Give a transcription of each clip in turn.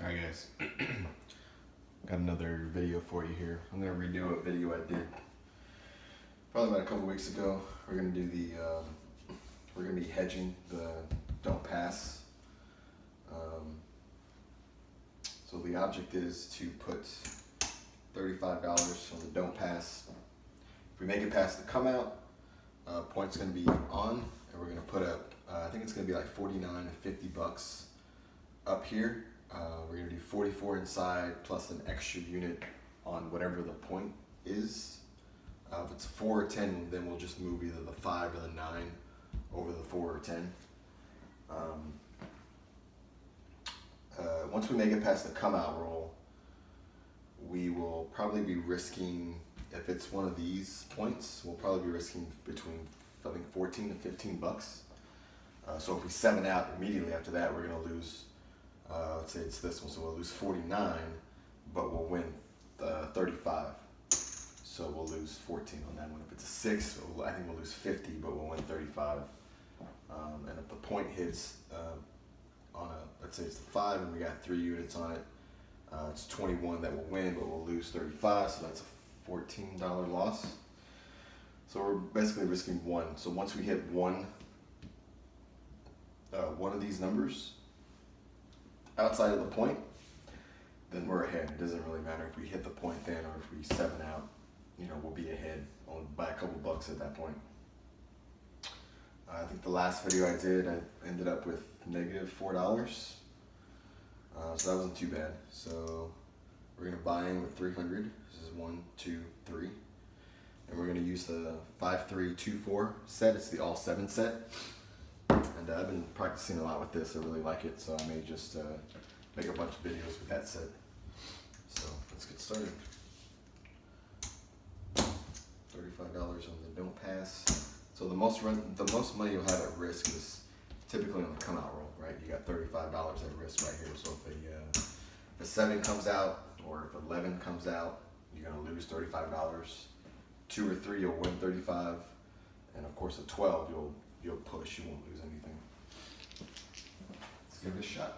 Alright guys, got another video for you here. I'm going to redo a video I did probably about a couple weeks ago. We're going to do we're going to be hedging the don't pass. So the object is to put $35 on the don't pass. If we make it past the come out, point's going to be on, and we're going to put up, I think it's going to be like 49 to 50 bucks up here. We're going to do 44 inside plus an extra unit on whatever the point is. If it's 4 or 10, then we'll just move either the 5 or the 9 over the 4 or 10. Once we make it past the come out roll, we will probably be risking, if it's one of these points, we'll probably be risking between, I think, 14 to 15 bucks. So if we 7 out immediately after that, we're going to lose, let's say it's this one, so we'll lose 49, but we'll win 35. So we'll lose 14 on that one. If it's a 6, I think we'll lose 50, but we'll win 35. And if the point hits on let's say it's the 5 and we got 3 units on it, it's 21 that will win, but we'll lose 35, so that's a $14 loss. So we're basically risking 1. So once we hit one of these numbers outside of the point, then we're ahead. It doesn't really matter if we hit the point then or if we 7 out, we'll be ahead by a couple bucks at that point. I think the last video I did, I ended up with negative $4. So that wasn't too bad. So we're going to buy in with 300. This is 1, 2, 3. And we're going to use the 5-3-2-4 set. It's the all 7 set. And I've been practicing a lot with this. I really like it. So I may just make a bunch of videos with that set. So let's get started. $35 on the don't pass. So the most money you'll have at risk is typically on the come out roll, right? You got $35 at risk right here. So if a 7 comes out or if 11 comes out, you're gonna lose $35. 2 or 3, you'll win 35, and of course a 12, you'll push. You won't lose anything. Let's give it a shot.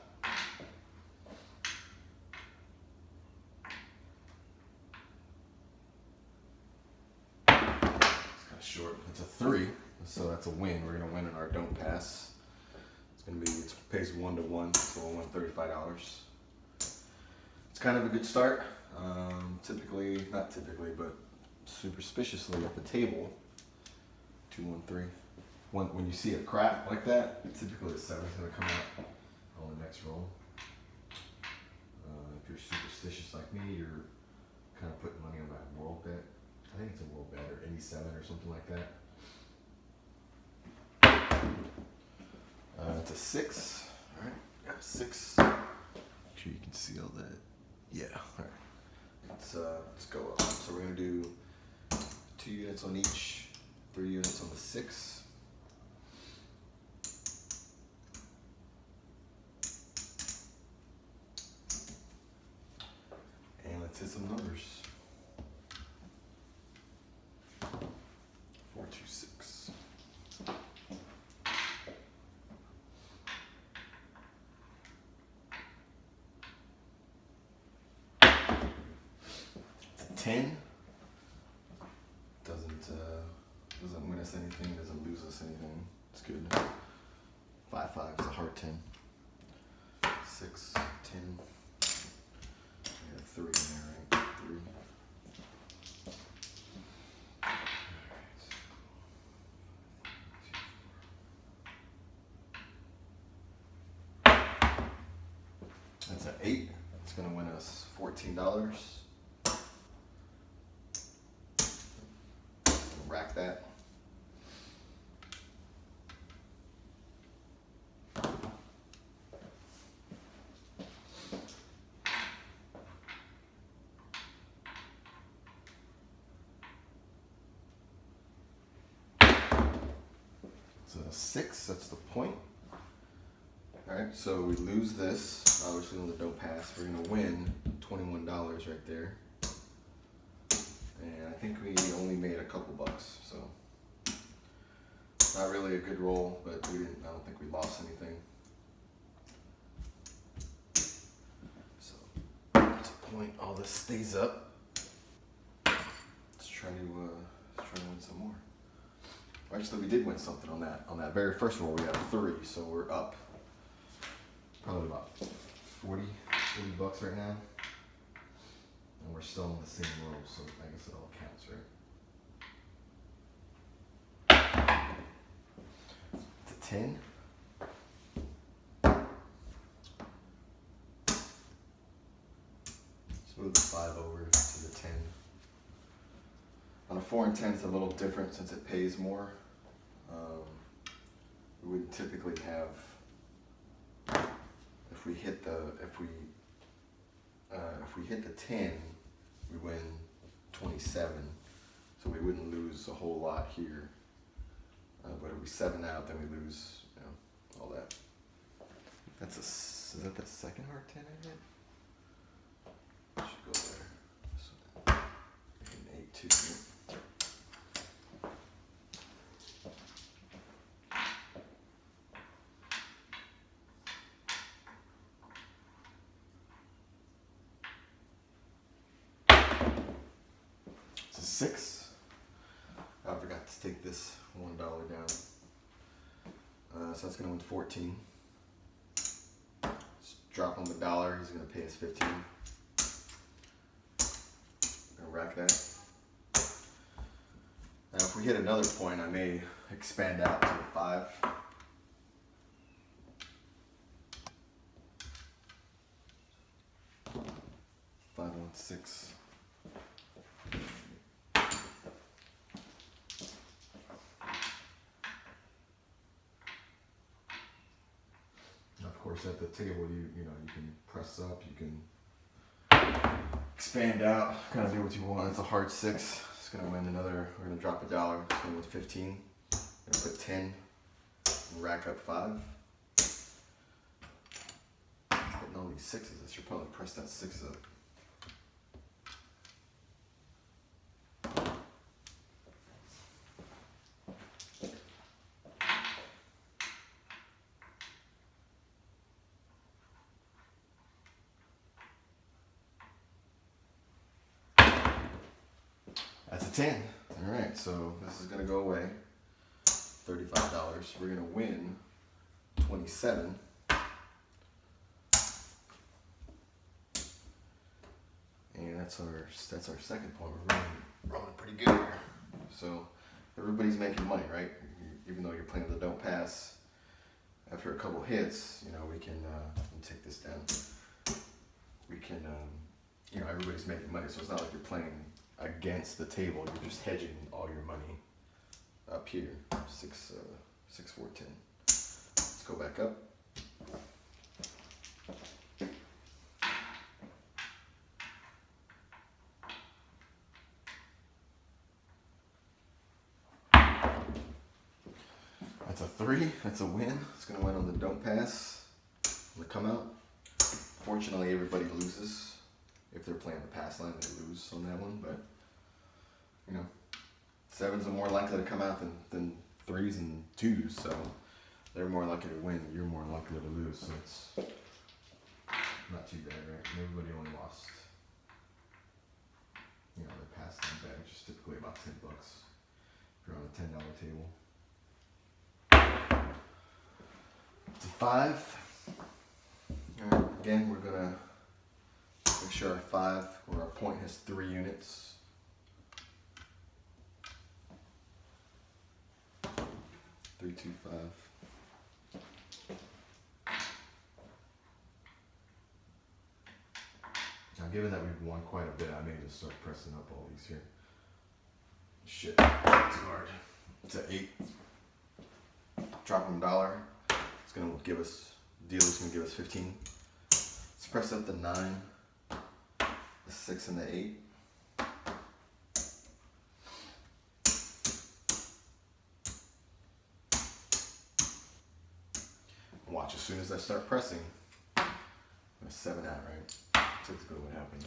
Short. It's a 3, so that's a win. We're gonna win in our don't pass. It pays 1 to 1, so we'll win $35. It's kind of a good start. Not typically, but superstitiously at the table. 2, 1, 3. When you see a crap like that, typically a 7 is gonna come out on the next roll. If you're superstitious like me, you're kind of putting money on that world bet. I think it's a world bet or any 7 or something like that. It's a 6. All right, got a 6. Make sure you can see all that. Yeah. All right. Let's go up. So we're gonna do 2 units on each, 3 units on the 6. And let's hit some numbers. 4, 2, 6. It's a 10. Doesn't win us anything. Doesn't lose us anything. It's good. 5, 5 is a hard 10. 6, 10. We got 3 in there, right? 3. That's an 8. It's going to win us $14. Rack that. It's a 6. That's the point. Alright, so we lose this, obviously on the don't pass. We're going to win $21 right there. And I think we only made a couple bucks, so not really a good roll, but I don't think we lost anything. point all this stays up. Let's try to win some more. Actually, we did win something on that very first roll. We had 3, so we're up probably about 40 bucks right now, and we're still on the same roll, so I guess it all counts, right? It's a 10. Let's move the 5 over to the 10. On a 4 and 10, it's a little different since it pays more. We would typically have, if we hit the 10, we win 27, so we wouldn't lose a whole lot here. But if we 7 out, then we lose, all that. Is that the second hard 10 I hit? Should go there. So, an 8 2. It's a 6. I forgot to take this $1 down. So that's gonna win 14. Just drop him $1. He's gonna pay us 15. Gonna rack that. Now, if we hit another point, I may expand out to the 5. 5 1 6. Of course, at the table, you can press up, you can expand out, kind of do what you want. It's a hard 6. It's gonna win another. We're gonna drop $1. It's gonna win 15. Gonna put 10 and rack up 5. Getting all these 6s. I should probably press that 6 up. That's a 10. All right, so this is gonna go away. $35. We're gonna win 27. And that's our second point. We're rolling pretty good here. So everybody's making money, right? Even though you're playing the don't pass, after a couple hits, we can take this down. We can, everybody's making money, so it's not like you're playing against the table. You're just hedging all your money up here. 6 4 10. Let's go back up. That's a 3. That's a win. It's gonna win on the don't pass. On the come out. Fortunately, everybody loses. If they're playing the pass line, they lose on that one. But 7s are more likely to come out than 3s and 2s. So they're more likely to win. You're more likely to lose. So it's not too bad, right? And everybody only lost. Their pass line bet, which is typically about $10 if you're on a $10 table. It's a 5. All right, again, we're gonna make sure our 5, where our point has 3 units. 3 2 5. Now, given that we've won quite a bit, I may just start pressing up all these here. Shit, that's hard. It's an 8. Drop him $1. It's gonna give us. Dealer's gonna give us 15. Let's press up the 9, the 6, and the 8. Watch, as soon as I start pressing, I'm gonna 7 out, right? Typically what happens.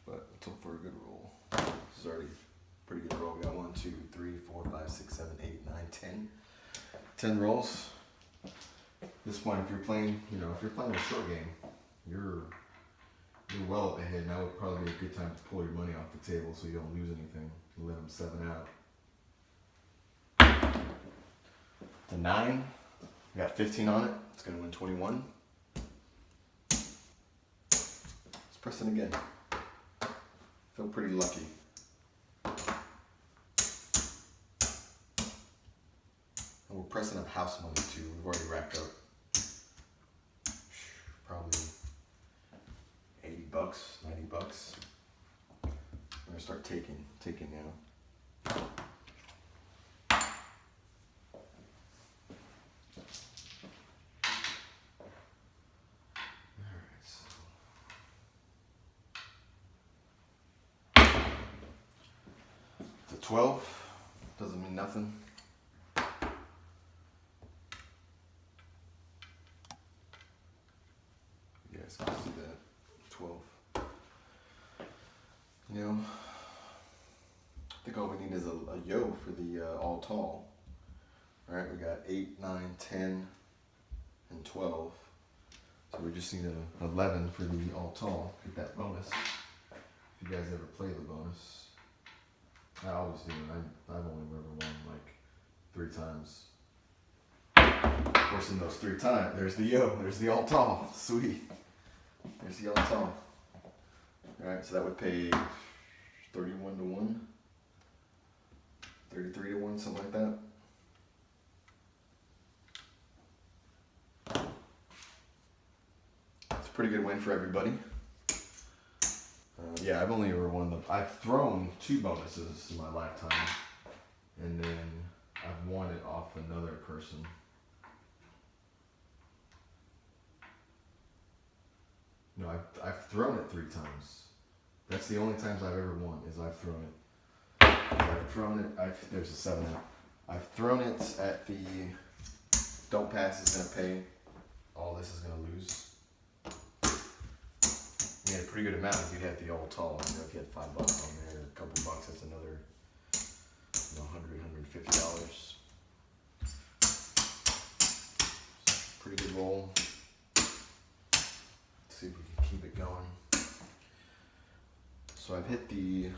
But let's hope for a good roll. This is already a pretty good roll. We got 1 2 3 4 5 6 7 8 9 10. 10 rolls. This this point, if you're playing, if you're playing a short game, you're well up ahead. Now would probably be a good time to pull your money off the table so you don't lose anything and let them 7 out. The 9, we got 15 on it. It's going to win 21. Let's press it again. Feel pretty lucky. And we're pressing up house money too. We've already racked up probably $80, $90. We're gonna start taking now. Alright, so it's a 12. Doesn't mean nothing. You guys can see that. 12. I think all we need is a yo for the all tall. Alright, we got 8, 9, 10, and 12. So we just need an 11 for the all tall. Get that bonus. If you guys ever play the bonus. I always do. I've only ever won like 3 times. Of course, in those 3 times, there's the yo, there's the all tall. Sweet. There's the all tall. Alright, so that would pay 31 to 1, 33 to 1, something like that. It's a pretty good win for everybody. Yeah, I've only ever won I've thrown 2 bonuses in my lifetime, and then I've won it off another person. No, I've thrown it 3 times. That's the only times I've ever won, is I've thrown it. There's a 7 out. I've thrown it at the don't pass is going to pay. All this is going to lose. You had a pretty good amount if you had the all tall. If you had $5 on there, a couple bucks, that's another $100, $150. Pretty good roll. Let's see if we can keep it going. So I've hit the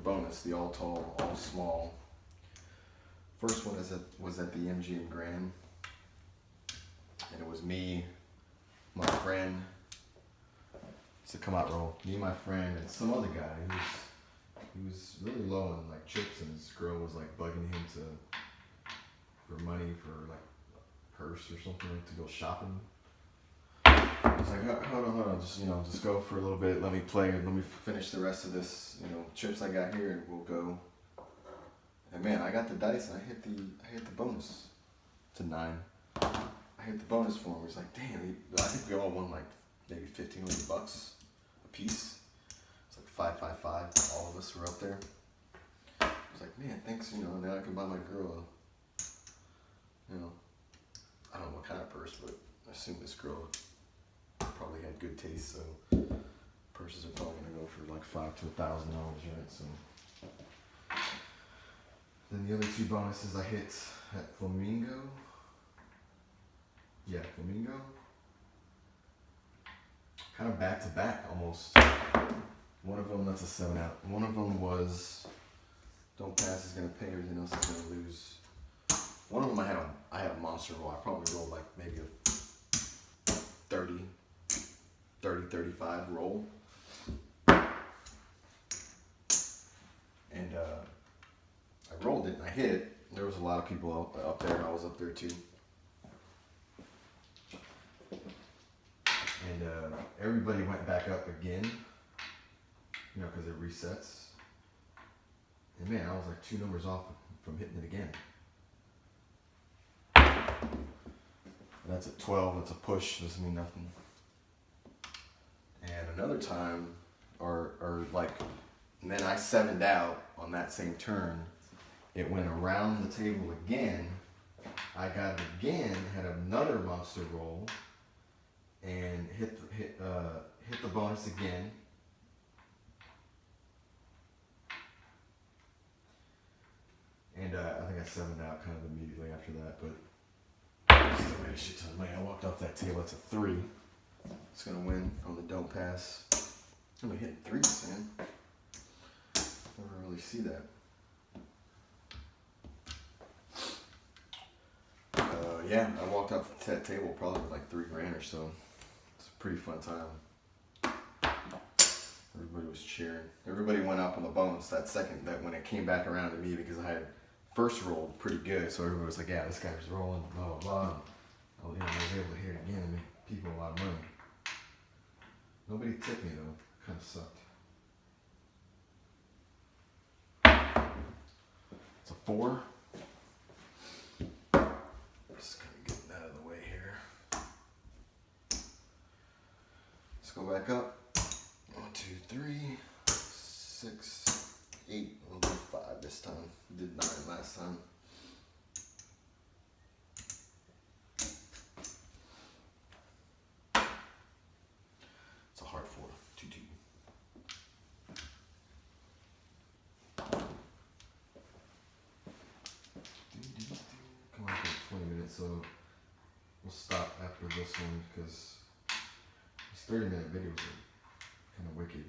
bonus, the all tall, all small. First one was at the MGM Grand, and it was me, my friend. It's a come out roll. Me, my friend, and some other guy he was really low on like chips, and his girl was like bugging him for money for like a purse or something, like to go shopping. He's like, hold on, just go for a little bit. Let me play. Let me finish the rest of this, chips I got here, and we'll go. And man, I got the dice, and I hit the bonus to 9. I hit the bonus for him. He's like, damn. I think we all won like maybe $1,500 a piece. It's like 555. All of us were up there. I was like, man, thanks. Now I can buy my girl I don't know what kind of purse, but I assume this girl probably had good taste, so purses are probably gonna go for like $500 to $1,000, right? So then the other 2 bonuses I hit at Flamingo. Yeah, Flamingo. Kind of back to back almost. One of them, that's a 7 out. One of them was don't pass is gonna pay, everything else is gonna lose. One of them I had a monster roll. I probably rolled like maybe a 30, 35 roll. And I rolled it and I hit it. There was a lot of people up there, and I was up there too. And everybody went back up again, because it resets. And man, I was like 2 numbers off from hitting it again. That's at 12, that's a push, doesn't mean nothing. And another time, and then I 7'd out on that same turn. It went around the table again. I got it again, had another monster roll, and hit the bonus again. And I think I 7'd out kind of immediately after that, but I still made a shit ton of money. I walked off table, it's a 3. It's gonna win on the don't pass. I'm gonna hit 3s, man. Never really see that. Yeah, I walked up to that table probably with like $3 grand or so. It's a pretty fun time. Everybody was cheering. Everybody went up on the bonus that second, that when it came back around to me, because I had first rolled pretty good. So everybody was like, yeah, this guy's rolling, blah, blah, blah. I was able to hit it again and make people a lot of money. Nobody tipped me though. Kind of sucked. It's a 4. Just kind of getting out of the way here. Let's go back up. 1, 2, 3, 6, 8. We'll do 5 this time. We did 9 last time. It's a hard 4. 2, 2. Come on for 20 minutes, so we'll stop after this one because these 30-minute videos are kind of wicked.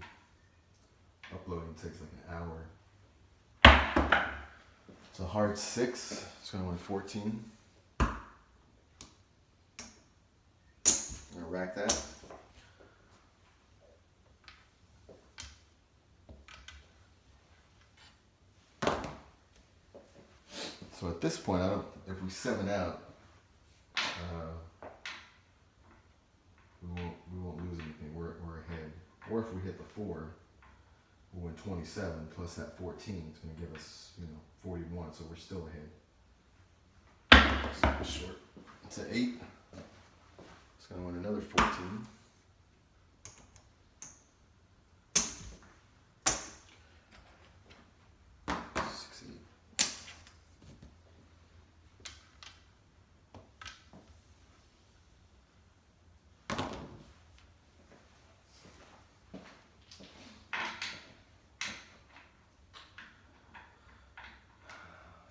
Uploading takes like an hour. It's a hard 6. It's gonna win 14. I'm gonna rack that. So at this point, if we 7 out, we won't lose anything. We're ahead. Or if we hit the 4, we'll win 27 plus that 14. It's going to give us, 41. So we're still ahead. It's short. It's an 8. It's going to win another 14.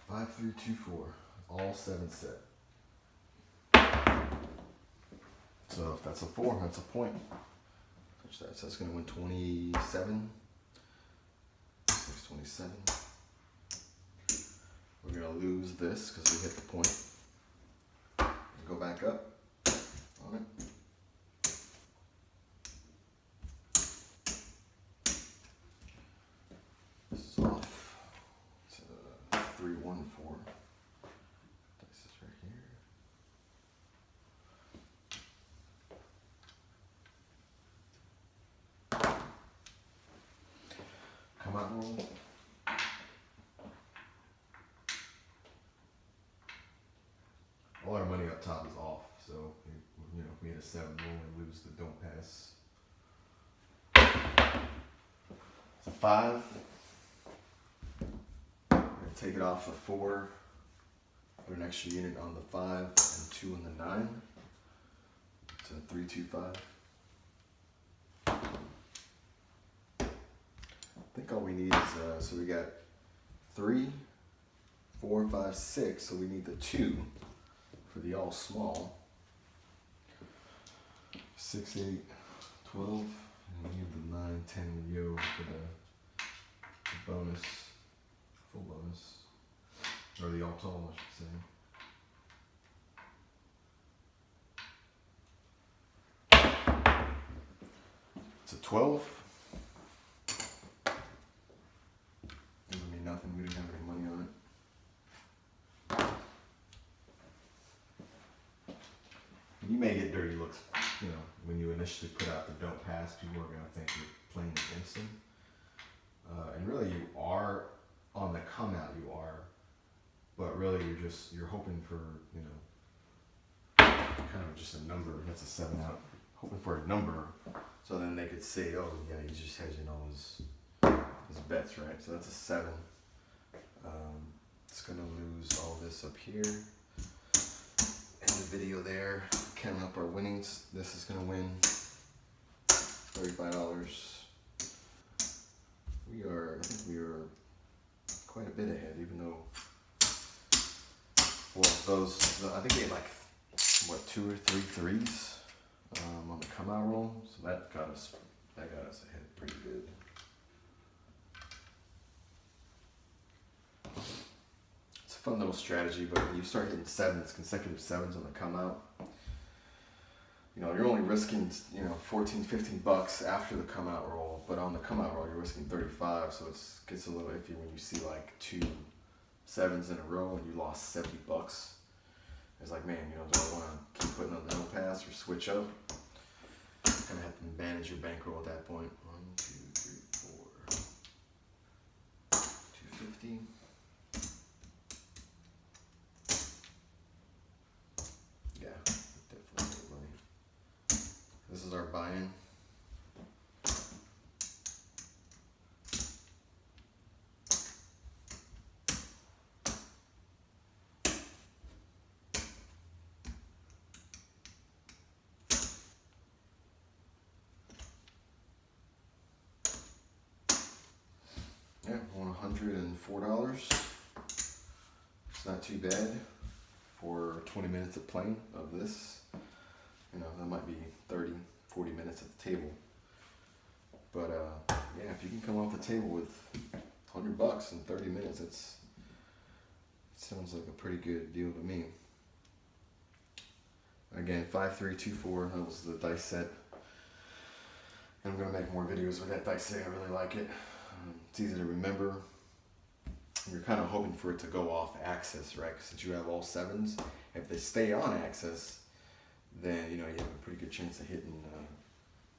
Five, 3, 2, 4. All 7 set. So if that's a 4, that's a point. Touch that. So that's going to win 27. 627. We're going to lose this because we hit the point. Go back up on it. This is off. 3, 1, 4. This is right here. Come out roll. All our money up top is off, so if we hit a 7 roll and lose the don't pass. It's a 5. Take it off the 4, put an extra unit on the 5 and 2 on the 9. It's a 3, 2, 5. I think all we need is, so we got 3, 4, 5, 6, so we need the 2 for the all small. 6, 8, 12, and we need the 9, 10 yo for the bonus. Full bonus, or the all tall, I should say. It's a 12. Doesn't mean nothing. We didn't have any money on it. You may get dirty looks, when you initially put out the don't pass. People are going to think you're playing against them, and really you are. On the come out you are, but really you're hoping for, kind of just a number. That's a 7 out. Hoping for a number, so then they could say, oh yeah, he's just hedging all his bets, right? So that's a 7. It's gonna lose all this up here. End the video there. Counting up our winnings. This is gonna win $35. I think we are quite a bit ahead, even though, I think they had like, 2 or 3 threes? the come out roll, so that got us ahead pretty good. It's a fun little strategy, but when you start hitting consecutive sevens on the come out, you're only risking 14, 15 bucks after the come out roll, but on the come out roll you're risking 35, so it gets a little iffy when you see like 2 sevens in a row and you lost 70 bucks. It's like, man, do I want to keep putting on the no pass or switch up? Kind of have to manage your bankroll at that point. 1, 2, 3, 4, 250. Yeah, definitely made money. This is our buy-in. Yeah, won $104. It's not too bad for 20 minutes of playing of this. That might be 30, 40 minutes at the table. But yeah, if you can come off the table with $100 in 30 minutes, it sounds like a pretty good deal to me. Again, 5324, that was the dice set. And I'm gonna make more videos with that dice set. I really like it. It's easy to remember. You're kind of hoping for it to go off axis, right? Since you have all sevens, if they stay on axis, then you have a pretty good chance of hitting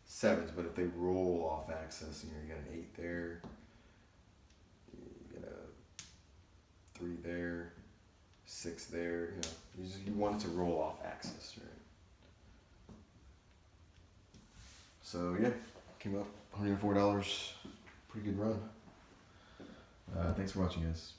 sevens. But if they roll off axis, you get an 8 there, you get a 3 there, 6 there. You want it to roll off axis, right? So yeah, came up $104. Pretty good run. Thanks for watching, guys.